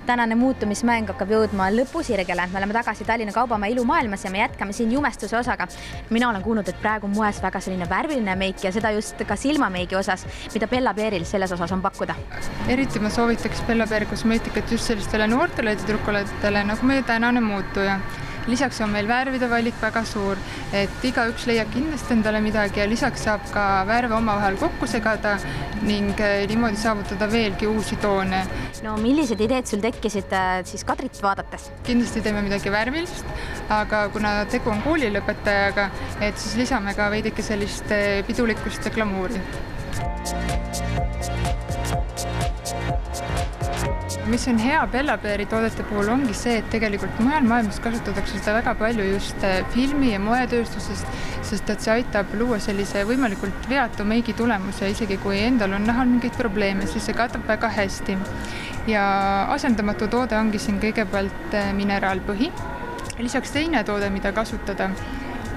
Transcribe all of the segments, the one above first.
Tänane muutumismäng hakkab jõudma lõpusirgele. Me oleme tagasi Tallinna Kaubamaja ilumaailmas ja me jätkame siin jumestuse osaga. Mina olen kuulnud, et praegu on moes väga selline värviline meik ja seda just ka silmameigi osas, mida Bella Bearil selles osas on pakkuda. Eriti ma soovitaks Bella Bear kosmeetikat just sellistele noortele tüdrukulatele nagu meie tänane muutuja. Lisaks on meil värvide valik väga suur, et igaüks leiab kindlasti endale midagi ja lisaks saab ka värve omavahel kokku segada ning niimoodi saavutada veelgi uusi toone. No millised ideed sul tekkisid siis Kadrit vaadates? Kindlasti teeme midagi värvilist, aga kuna tegu on koolilõpetajaga, et siis lisame ka veidike sellist pidulikkust ja glamuuri. Mis on hea Bella Beari toodete puhul ongi see, et tegelikult mujal maailmas kasutatakse seda väga palju just filmi ja moetööstusest, sest et see aitab luua sellise võimalikult veatu meigi tulemuse, isegi kui endal on nähal mingeid probleeme, siis see katab väga hästi. Ja asendamatu toode ongi siin kõigepealt mineraalpõhi. Lisaks teine toode, mida kasutada,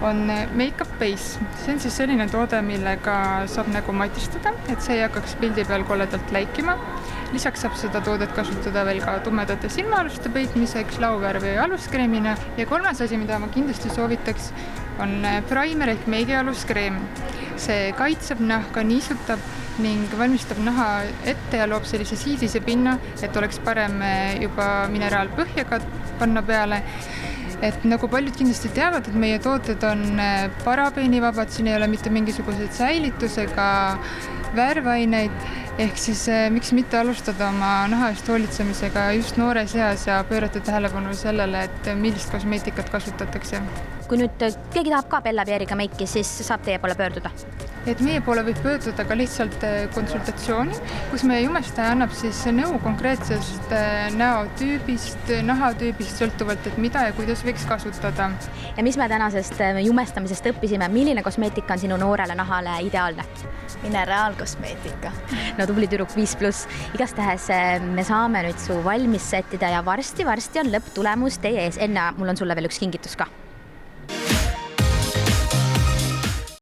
on make-up base. See on siis selline toode, millega saab nägu matistada, et see ei hakkaks pildi peal koledalt läikima. Lisaks saab seda toodet kasutada veel ka tumedate silmaaluste peitmiseks, lauvärvi ja aluskreemina. Ja kolmas asi, mida ma kindlasti soovitaks, on primer ehk meigi aluskreem. See kaitseb nahka, niisutab ning valmistab naha ette ja loob sellise siidise pinna, et oleks parem juba mineraalpõhja panna peale. Et nagu paljud kindlasti teavad, et meie tooted on parabeenivabad, siin ei ole mitte mingisuguseid säilitusega värvaineid, ehk siis miks mitte alustada oma naha eest hoolitsemisega just noores eas ja pöörata tähelepanu sellele, et millist kosmeetikat kasutatakse. Kui nüüd keegi tahab ka Bella Beariga meiki, siis saab teie poole pöörduda? Et meie poole võib pöörduda ka lihtsalt konsultatsiooni, kus meie jumestaja annab siis nõu konkreetsest näotüübist, nahatüübist sõltuvalt, et mida ja kuidas võiks kasutada. Ja mis me tänasest jumestamisest õppisime? Milline kosmeetika on sinu noorele nahale ideaalne? Mineraalkosmeetika. No tubli tüdruk 5+. Igastahes me saame nüüd su valmis sättida ja varsti on lõpptulemus teie ees. Enne mul on sulle veel üks kingitus ka.